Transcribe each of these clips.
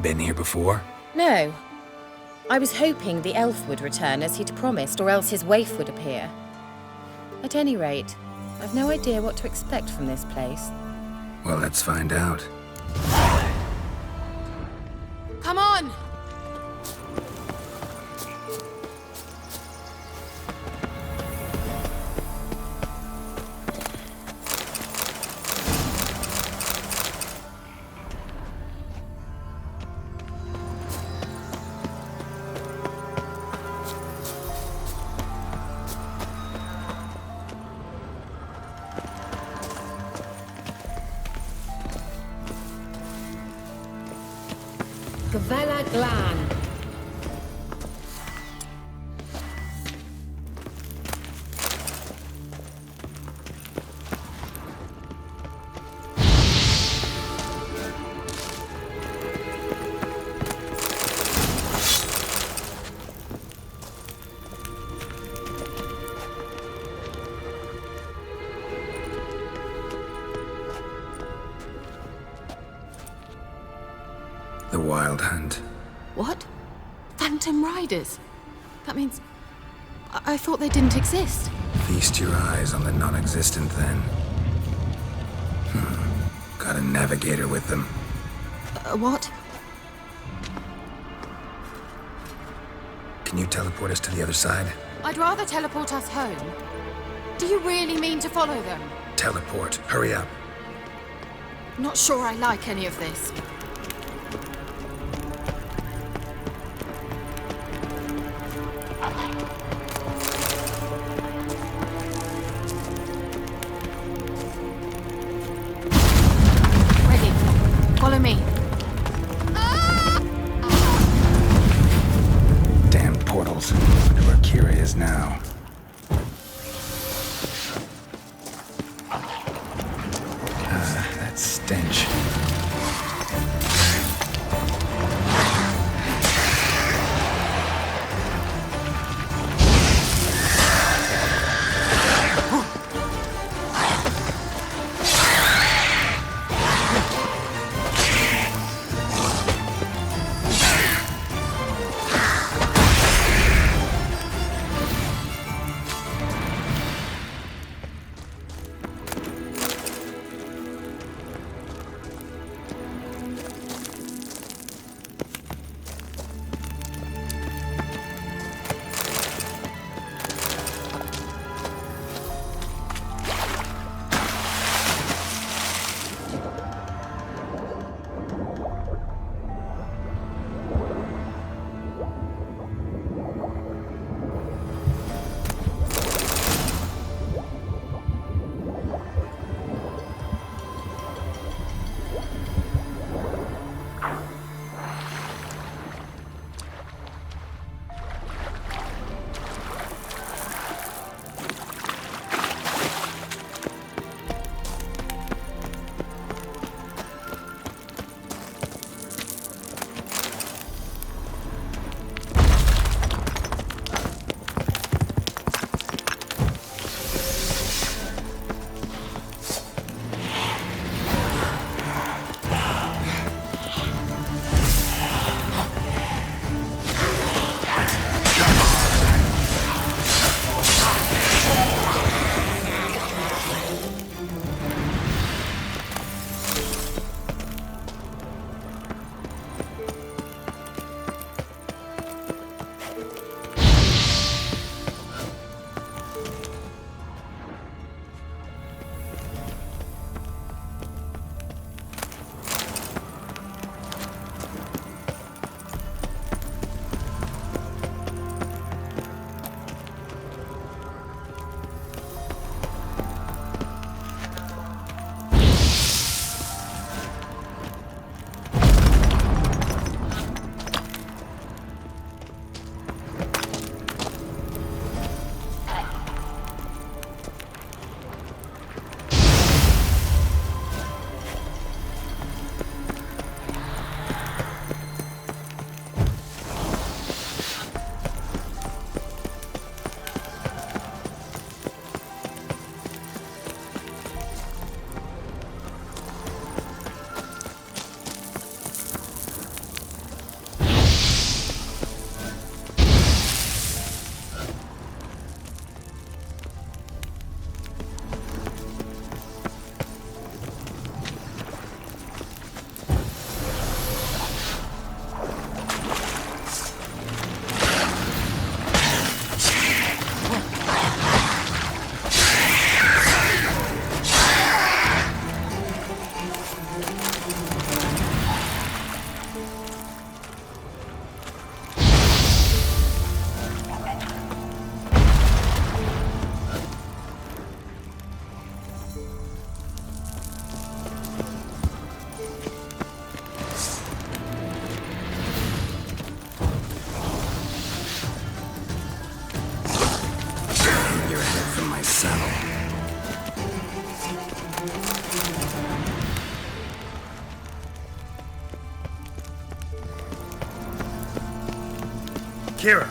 Been here before? No. I was hoping the elf would return as he'd promised, or else his waif would appear. At any rate, I've no idea what to expect from this place. Well, let's find out. Come on! Gavella Glan. The Wild Hunt. What? Phantom Riders? That means... I thought they didn't exist. Feast your eyes on the non-existent then. Got a navigator with them. What? Can you teleport us to the other side? I'd rather teleport us home. Do you really mean to follow them? Teleport. Hurry up. Not sure I like any of this. Ready. Follow me. Damn portals. Wonder where Keira is now. That stench. Keira!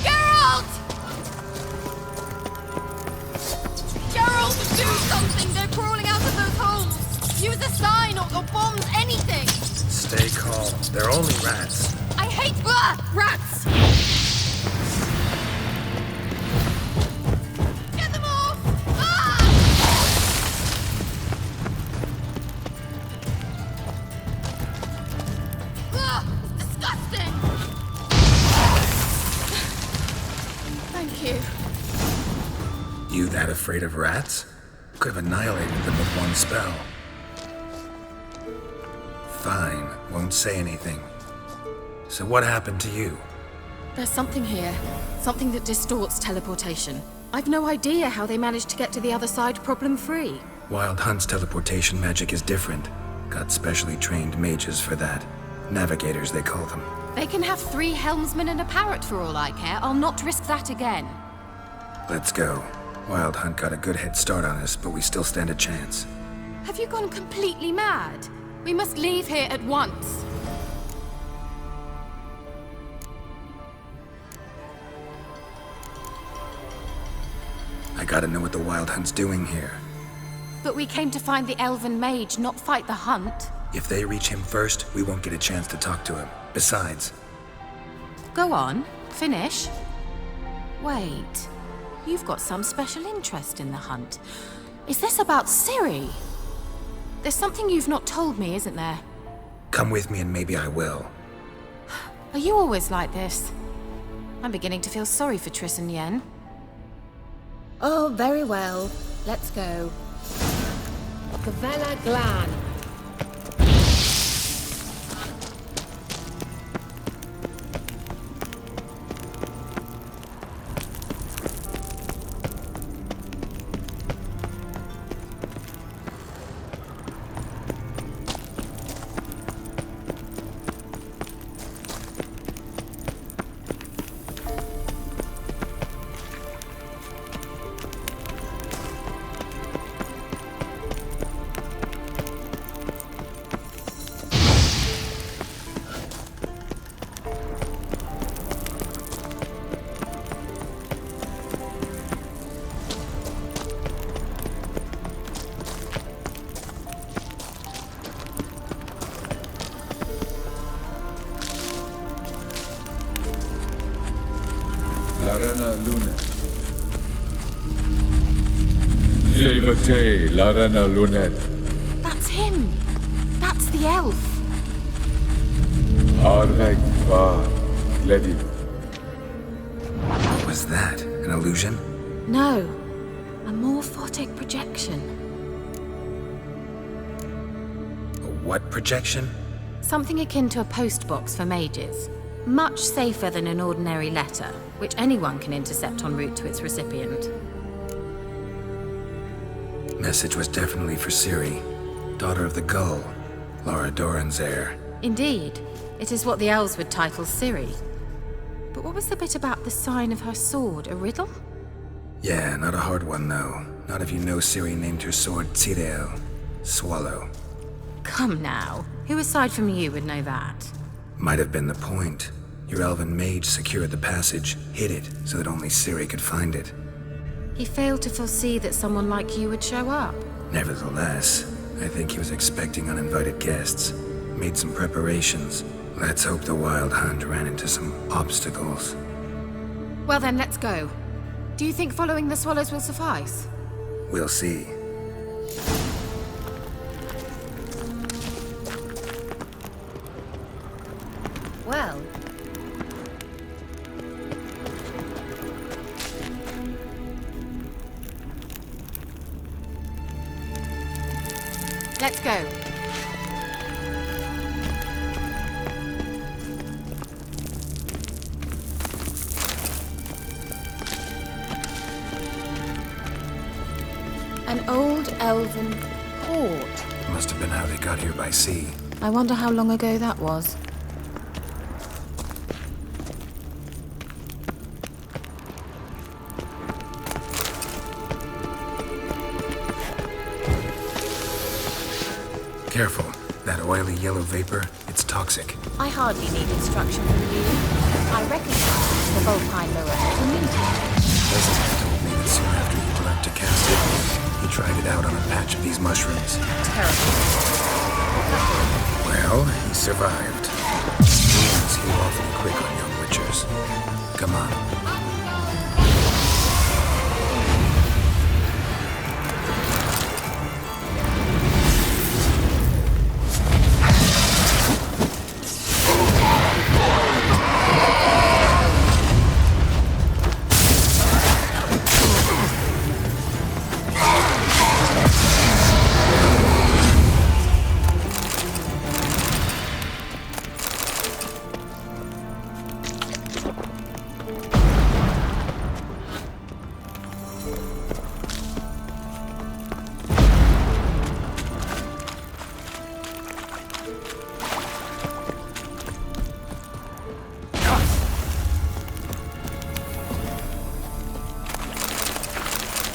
Geralt! Geralt, do something! They're crawling out of those holes! Use a sign or bombs, anything! Stay calm. They're only rats. I hate rats! Get them off! It's disgusting! Thank you. You that afraid of rats? Could have annihilated them with one spell. Fine, won't say anything. So what happened to you? There's something here. Something that distorts teleportation. I've no idea how they managed to get to the other side problem-free. Wild Hunt's teleportation magic is different. Got specially trained mages for that. Navigators, they call them. They can have 3 helmsmen and a parrot for all I care. I'll not risk that again. Let's go. Wild Hunt got a good head start on us, but we still stand a chance. Have you gone completely mad? We must leave here at once. I gotta know what the Wild Hunt's doing here. But we came to find the Elven Mage, not fight the hunt. If they reach him first, we won't get a chance to talk to him. Besides... Go on, finish. Wait, you've got some special interest in the hunt. Is this about Ciri? There's something you've not told me, isn't there? Come with me and maybe I will. Are you always like this? I'm beginning to feel sorry for Triss and Yen. Oh, very well. Let's go. Gavella Glan. Larana Lunet. Levate, Larana Lunet. That's him! That's the elf! Arvek va Gledi. What was that? An illusion? No, a morphotic projection. A what projection? Something akin to a postbox for mages. Much safer than an ordinary letter, which anyone can intercept en route to its recipient. Message was definitely for Ciri, daughter of the Gull, Lara Doran's heir. Indeed, it is what the elves would title Ciri. But what was the bit about the sign of her sword, a riddle? Yeah, not a hard one though. Not if you know Ciri named her sword Hideout, Swallow. Come now, Who aside from you would know that? Might have been the point. Your Elven Mage secured the passage, hid it, so that only Ciri could find it. He failed to foresee that someone like you would show up. Nevertheless, I think he was expecting uninvited guests. Made some preparations. Let's hope the Wild Hunt ran into some obstacles. Well then, let's go. Do you think following the swallows will suffice? We'll see. Well, let's go. An old elven port. Must have been how they got here by sea. I wonder how long ago that was. Careful. That oily yellow vapor, it's toxic. I hardly need instruction from you. I recognize the Volpine mirror Comitee. President told me that soon after he learned to cast it, he tried it out on a patch of these mushrooms. terrible. Well, he survived. Wounds heal awfully quick on young witchers. Come on.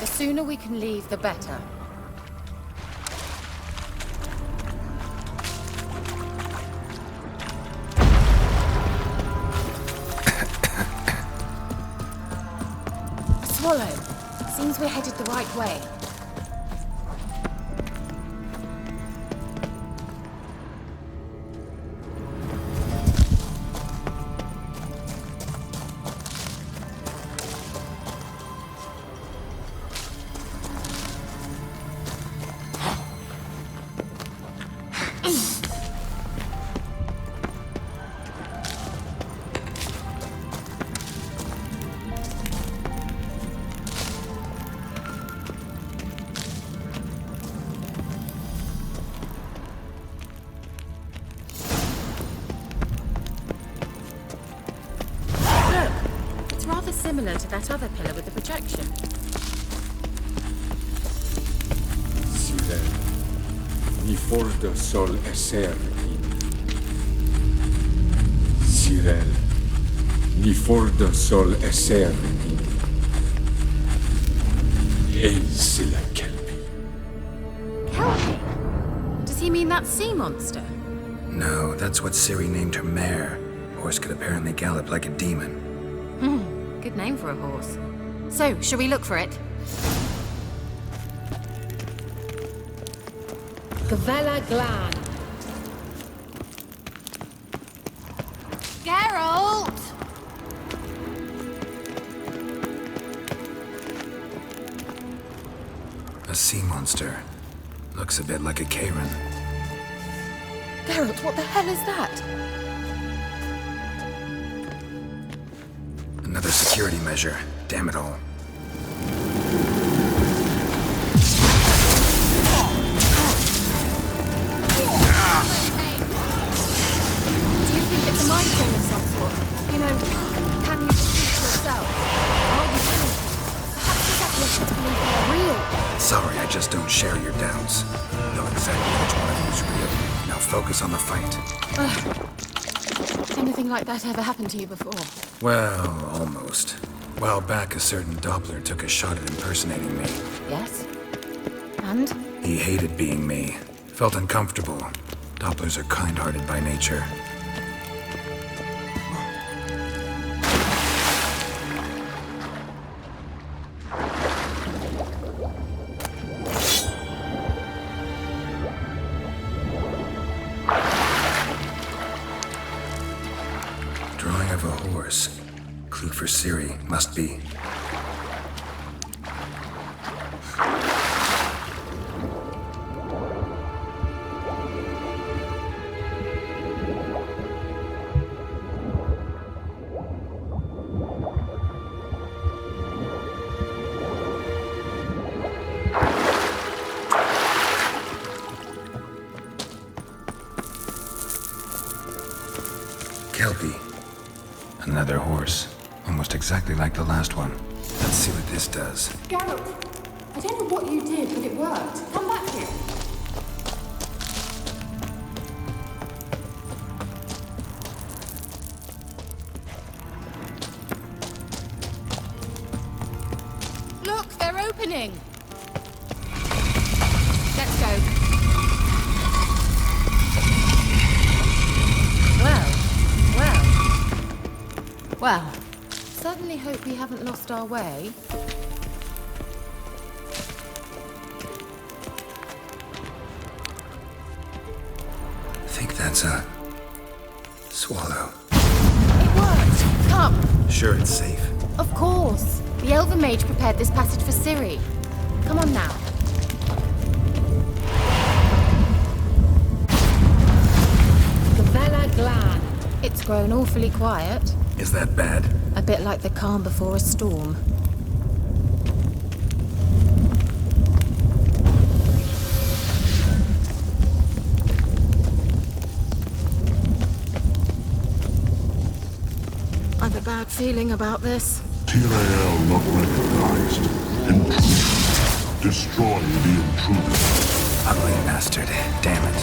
The sooner we can leave, the better. A swallow. Seems we're headed the right way. Similar to that other pillar with the projection. Ciri, ni forda sol esser in. Ciri, ni forda sol esser in. Ensila kelpi. Kelpie? Does he mean that sea monster? No, that's what Ciri named her mare. Horse could apparently gallop like a demon. Good name for a horse. So, shall we look for it? Gavella Glan. Geralt! A sea monster. Looks a bit like a Karen. Geralt, what the hell is that? Another security measure. Damn it all. Do you think it's a mind thing of some sort? You know, can you speak to yourself? Are you thinking? Perhaps the definition to believe they are real. Sorry, I just don't share your doubts. Know exactly which one of them is real. Now focus on the fight. Anything like that ever happened to you before? Well, almost. While back, a certain Doppler took a shot at impersonating me. Yes. And? He hated being me. Felt uncomfortable. Dopplers are kind-hearted by nature. Drawing of a horse. Clue for Ciri must be. Kelpie. Another horse. Almost exactly like the last one. Let's see what this does. Geralt, I don't know what you did, but it worked. Come back here. Look, they're opening. Let's go. Well, certainly hope we haven't lost our way. I think that's a swallow. It worked! Come! Sure it's safe. Of course! The Elven Mage prepared this passage for Ciri. Come on now. Gavella Glan. It's grown awfully quiet. Is that bad? A bit like the calm before a storm. I've a bad feeling about this. Nithral not recognized. Intruder. Destroy the intruder. Ugly bastard. Damn it.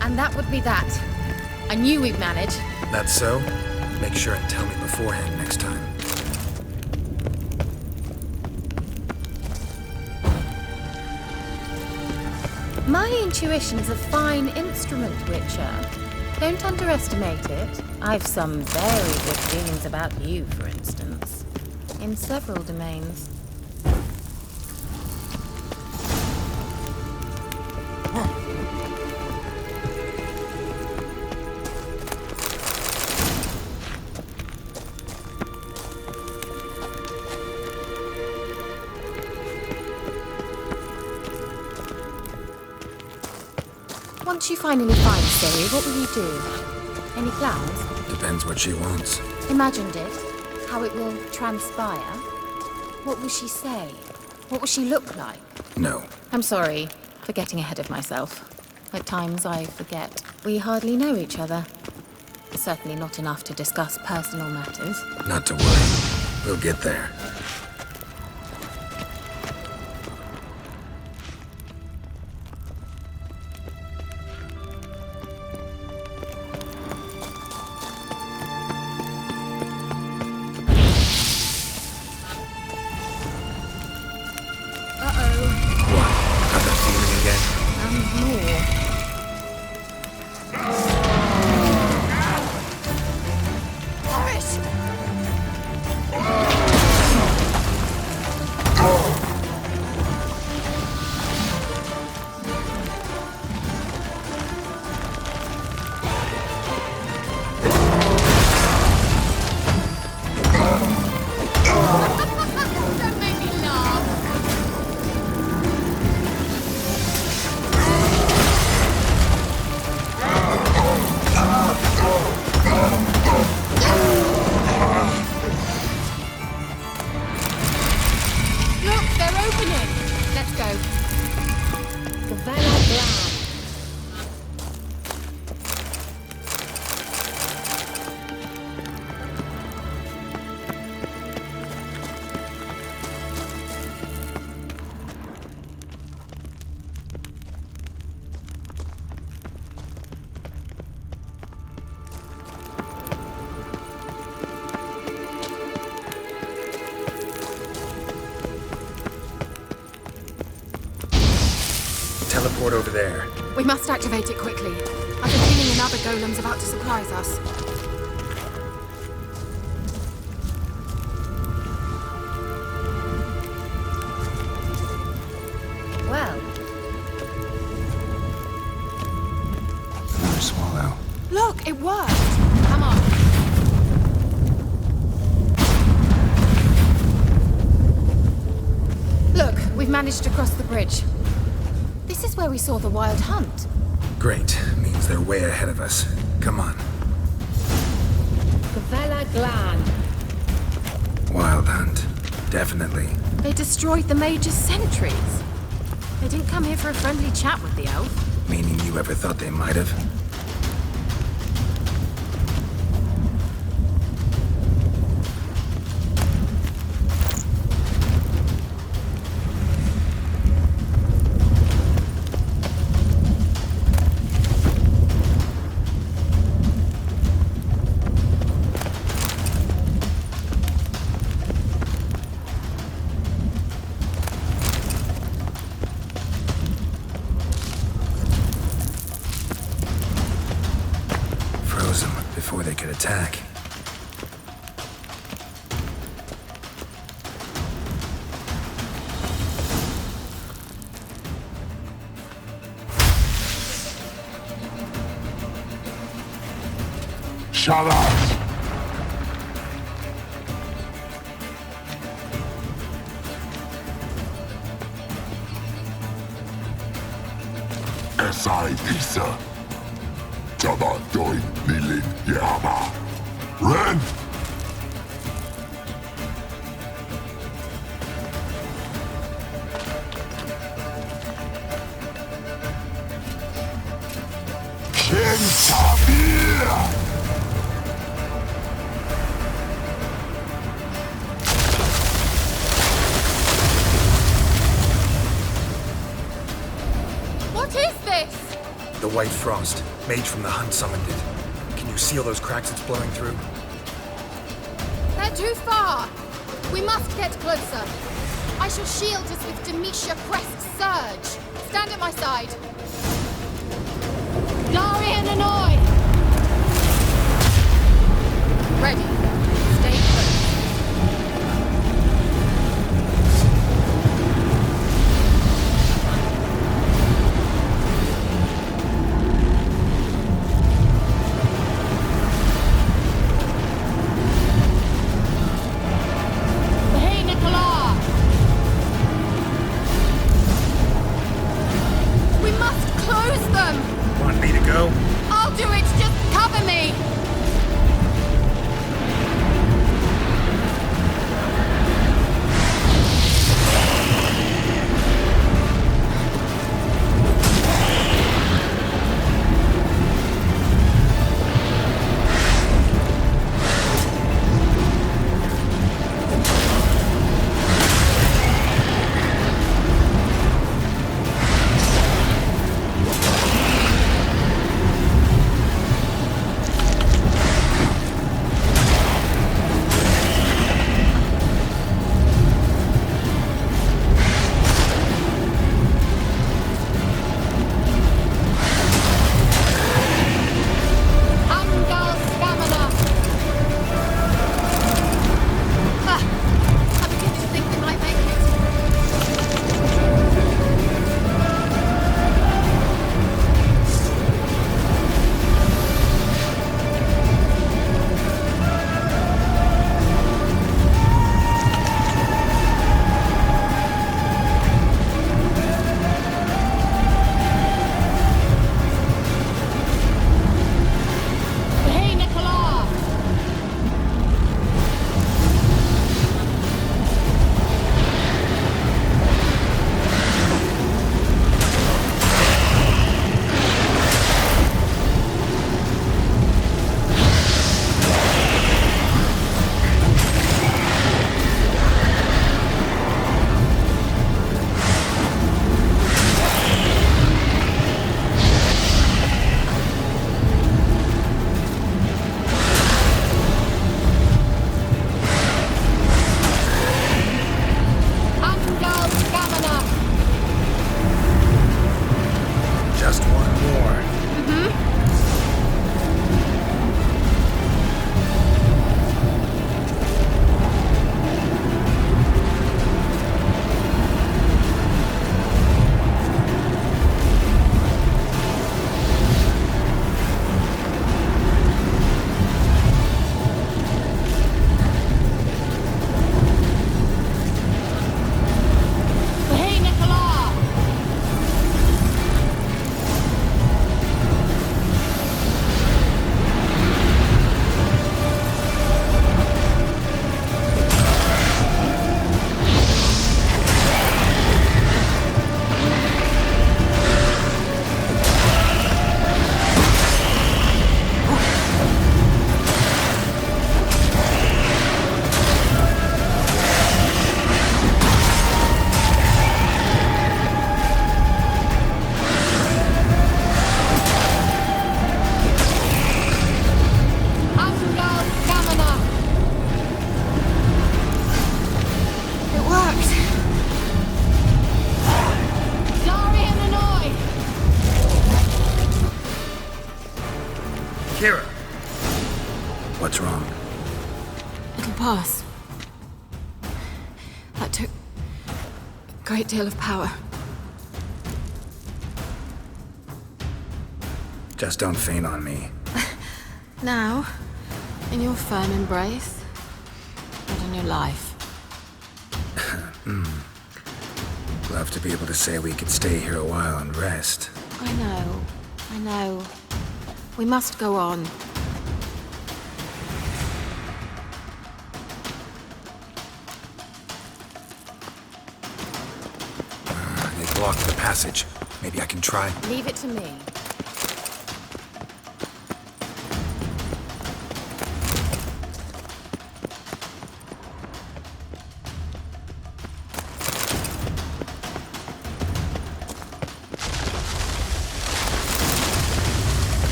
And that would be that. I knew we'd manage. That's so? Make sure and tell me beforehand next time. My intuition's a fine instrument, Witcher. Don't underestimate it. I've some very good feelings about you, for instance. In several domains. Once you finally find Ciri, what will you do? Any plans? Depends what she wants. Imagined it. How it will transpire. What will she say? What will she look like? No. I'm sorry for getting ahead of myself. At times I forget. We hardly know each other. Certainly not enough to discuss personal matters. Not to worry. We'll get there. teleport over there. We must activate it quickly. I've been feeling another golem's about to surprise us. Well, Another swallow. Look, it worked! Come on. Look, we've managed to cross the bridge. This is where we saw the wild hunt. Great. Means they're way ahead of us. Come on. Gavella Glan. Wild hunt. Definitely. They destroyed the Mage's sentries. They didn't come here for a friendly chat with the elf. Meaning you ever thought they might have? Before they could attack. Shut up! Esai Pisa. Jabba doin nilin yama. Ren! Kentabir! What is this? The White Frost. Mage from the hunt summoned it. Can you seal those cracks it's blowing through? They're too far. We must get closer. I shall shield us with Demetia Crest's surge. Stand at my side. Darian and Oi! Ready. Stay close. took a great deal of power. Just don't faint on me. Now, in your firm embrace, and in your life. Love to be able to say we could stay here a while and rest. I know. We must go on. They blocked the passage. Maybe I can try. Leave it to me.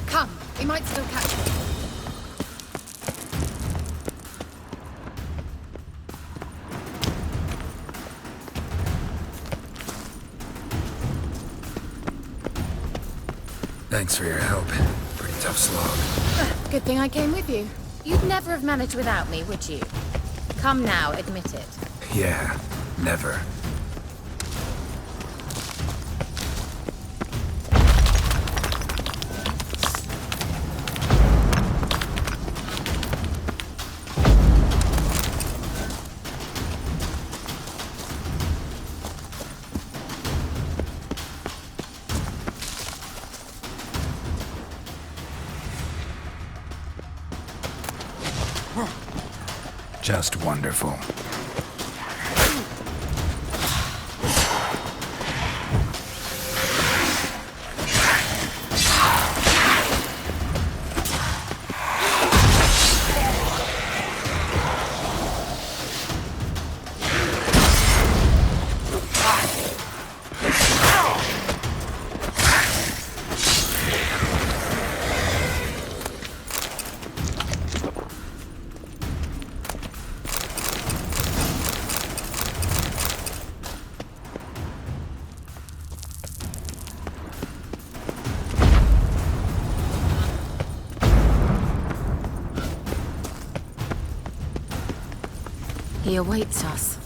Come, we might still catch them. Thanks for your help. Pretty tough slog. Good thing I came with you. You'd never have managed without me, would you? Come now, admit it. Yeah, never. Just wonderful. He awaits us.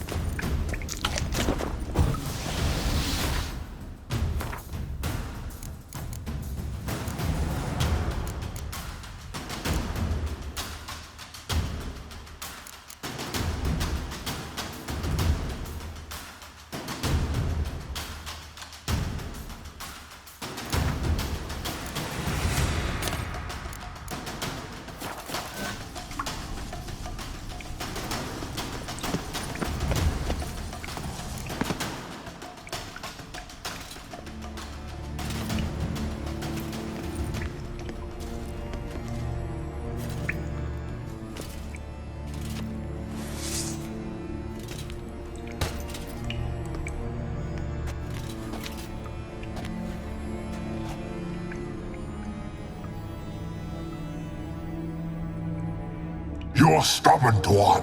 You're stubborn, one.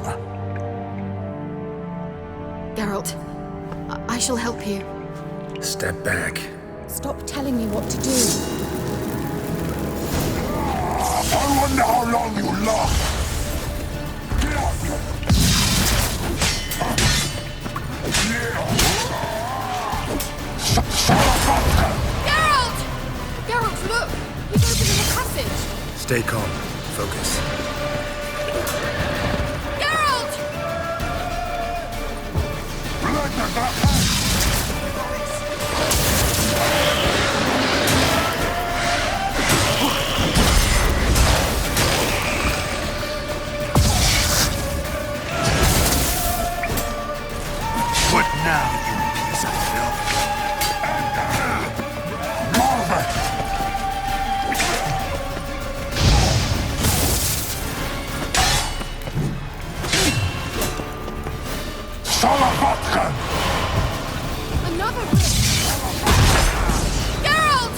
Geralt, I shall help you. Step back. Stop telling me what to do. I wonder how long you last. Geralt! Geralt, look! He's opening a passage! Stay calm. Focus. Geralt! But now you piece of filth. Another rift! Geralt!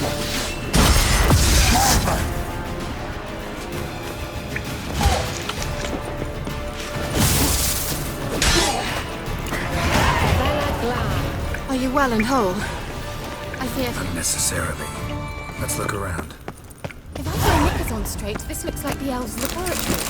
Are you well and whole? I fear... Unnecessarily. Let's look around. If I've my knickers on straight, this looks like the elves' laboratory.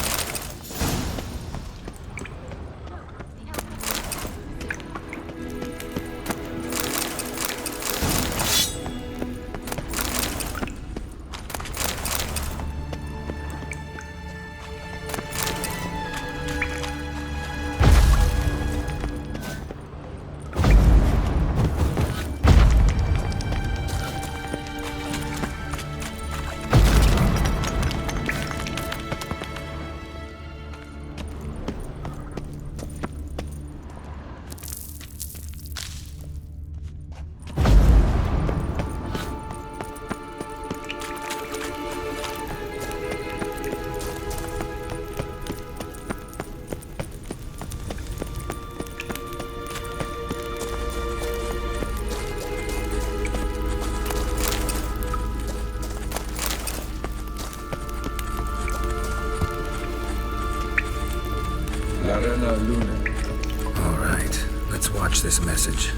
All right, let's watch this message.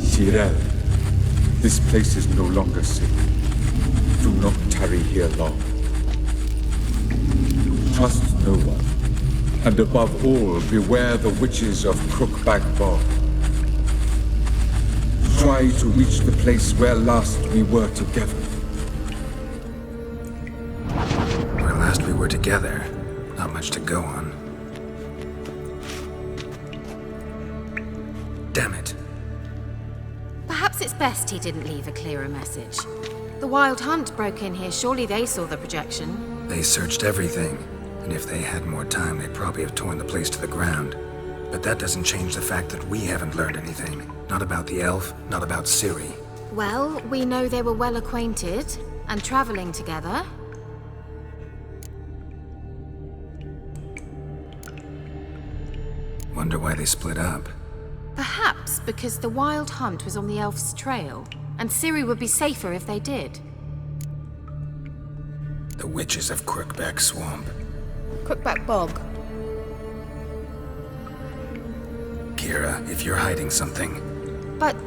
Ciri, this place is no longer safe. Do not tarry here long. Trust no one. And above all, beware the witches of Crookback Bog. Try to reach the place where last we were together. Where last we were together, not much to go on. Damn it. Perhaps it's best he didn't leave a clearer message. The Wild Hunt broke in here. Surely they saw the projection. They searched everything, and if they had more time, they'd probably have torn the place to the ground. But that doesn't change the fact that we haven't learned anything. Not about the elf, not about Ciri. Well, we know they were well acquainted and traveling together. Wonder why they split up. Perhaps because the Wild Hunt was on the elf's trail, and Ciri would be safer if they did. The witches of Crookback Swamp. Crookback Bog. Keira, if you're hiding something... But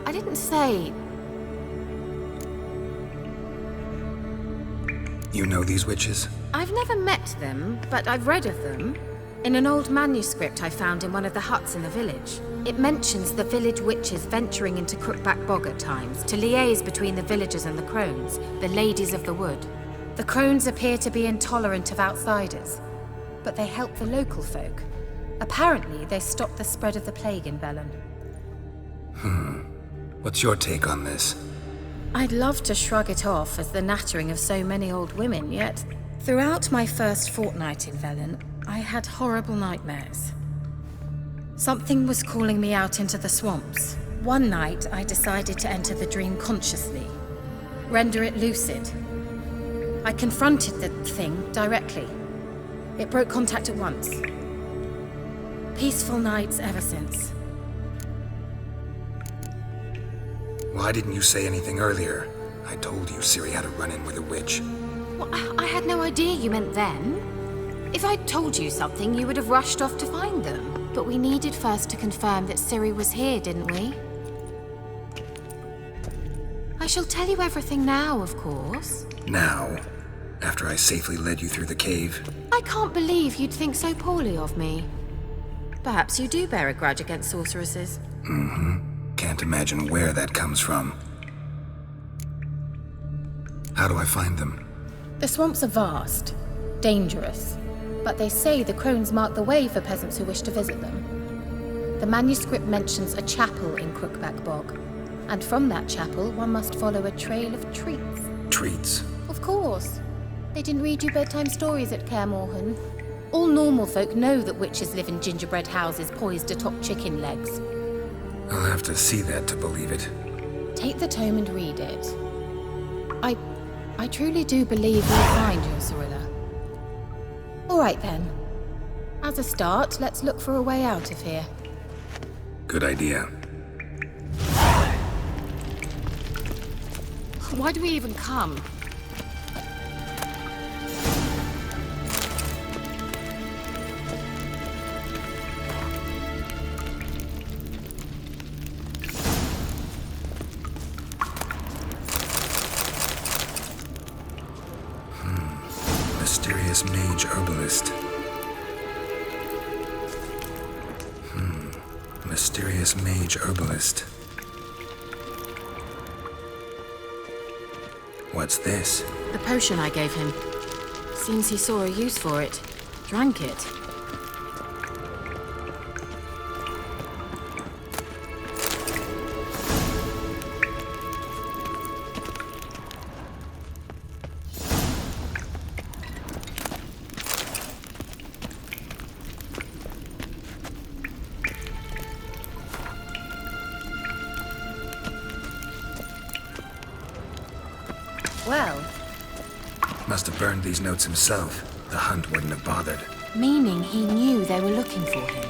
I didn't say... You know these witches? I've never met them, but I've read of them. In an old manuscript I found in one of the huts in the village. It mentions the village witches venturing into Crookback Bog at times to liaise between the villagers and the crones, the ladies of the wood. The crones appear to be intolerant of outsiders, but they help the local folk. Apparently, they stopped the spread of the plague in Velen. What's your take on this? I'd love to shrug it off as the nattering of so many old women, yet throughout my first fortnight in Velen, I had horrible nightmares. Something was calling me out into the swamps. One night, I decided to enter the dream consciously, render it lucid. I confronted the thing directly. It broke contact at once. Peaceful nights ever since. Why didn't you say anything earlier? I told you Ciri had a run-in with a witch. Well, I had no idea you meant then. If I'd told you something, you would have rushed off to find them. But we needed first to confirm that Ciri was here, didn't we? I shall tell you everything now, of course. Now? After I safely led you through the cave? I can't believe you'd think so poorly of me. Perhaps you do bear a grudge against sorceresses. Can't imagine where that comes from. How do I find them? The swamps are vast, dangerous, but they say the crones mark the way for peasants who wish to visit them. The manuscript mentions a chapel in Crookback Bog, and from that chapel one must follow a trail of treats. Treats? Of course. They didn't read you bedtime stories at Kaer Morhen. All normal folk know that witches live in gingerbread houses poised atop chicken legs. I'll have to see that to believe it. Take the tome and read it. I truly do believe you'll find your Cirilla. All right then. As a start, let's look for a way out of here. Good idea. Why do we even come? Mysterious mage herbalist. Mysterious mage herbalist. What's this? The potion I gave him. Seems he saw a use for it. Drank it. Well, Must have burned these notes himself. The hunt wouldn't have bothered. Meaning he knew they were looking for him.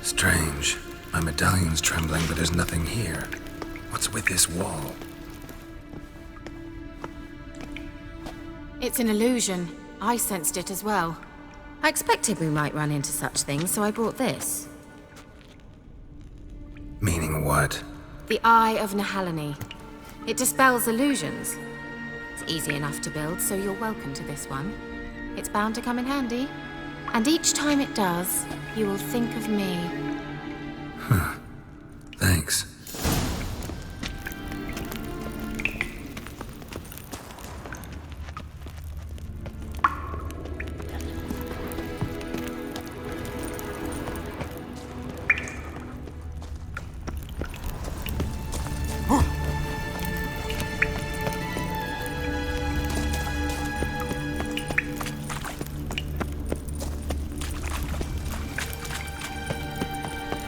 Strange. My medallion's trembling, but there's nothing here. What's with this wall? It's an illusion. I sensed it as well. I expected we might run into such things, so I brought this. Meaning what? The Eye of Nahalani. It dispels illusions. It's easy enough to build, so you're welcome to this one. It's bound to come in handy. And each time it does, you will think of me. Thanks.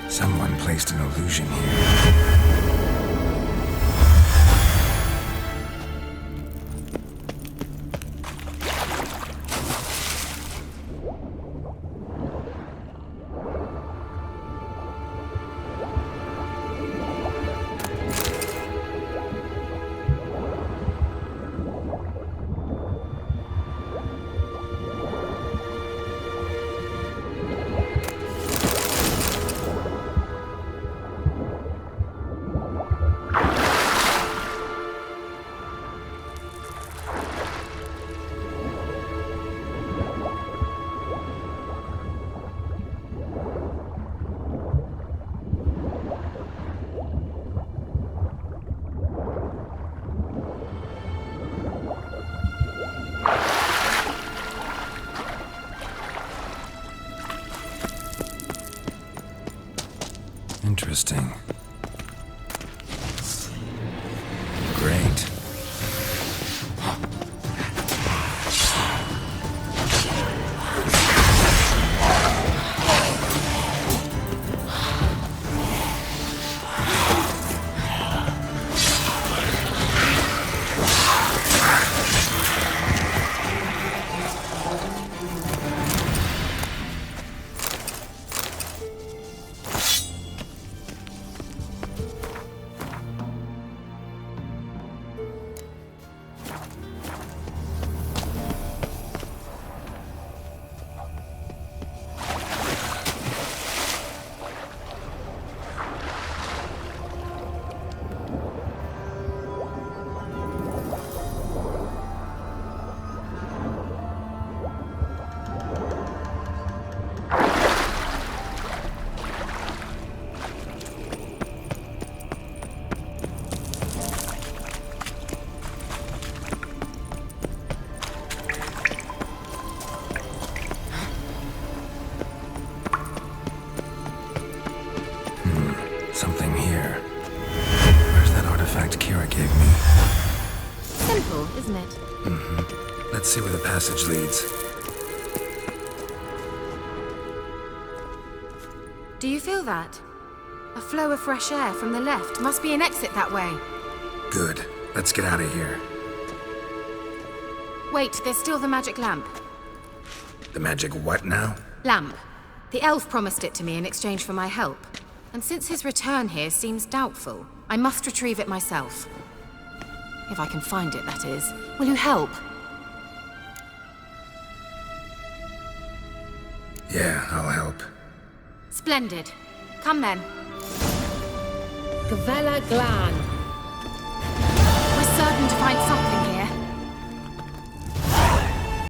Someone placed an illusion here. Interesting. Great. Something here. Where's that artifact Keira gave me? Simple, isn't it? Mm-hmm. Let's see where the passage leads. Do you feel that? A flow of fresh air from the left. Must be an exit that way. Good. Let's get out of here. Wait, there's still the magic lamp. The magic what now? Lamp. The elf promised it to me in exchange for my help. And since his return here seems doubtful, I must retrieve it myself. If I can find it, that is. Will you help? Yeah, I'll help. Splendid. Come then. Gavella Glan. We're certain to find something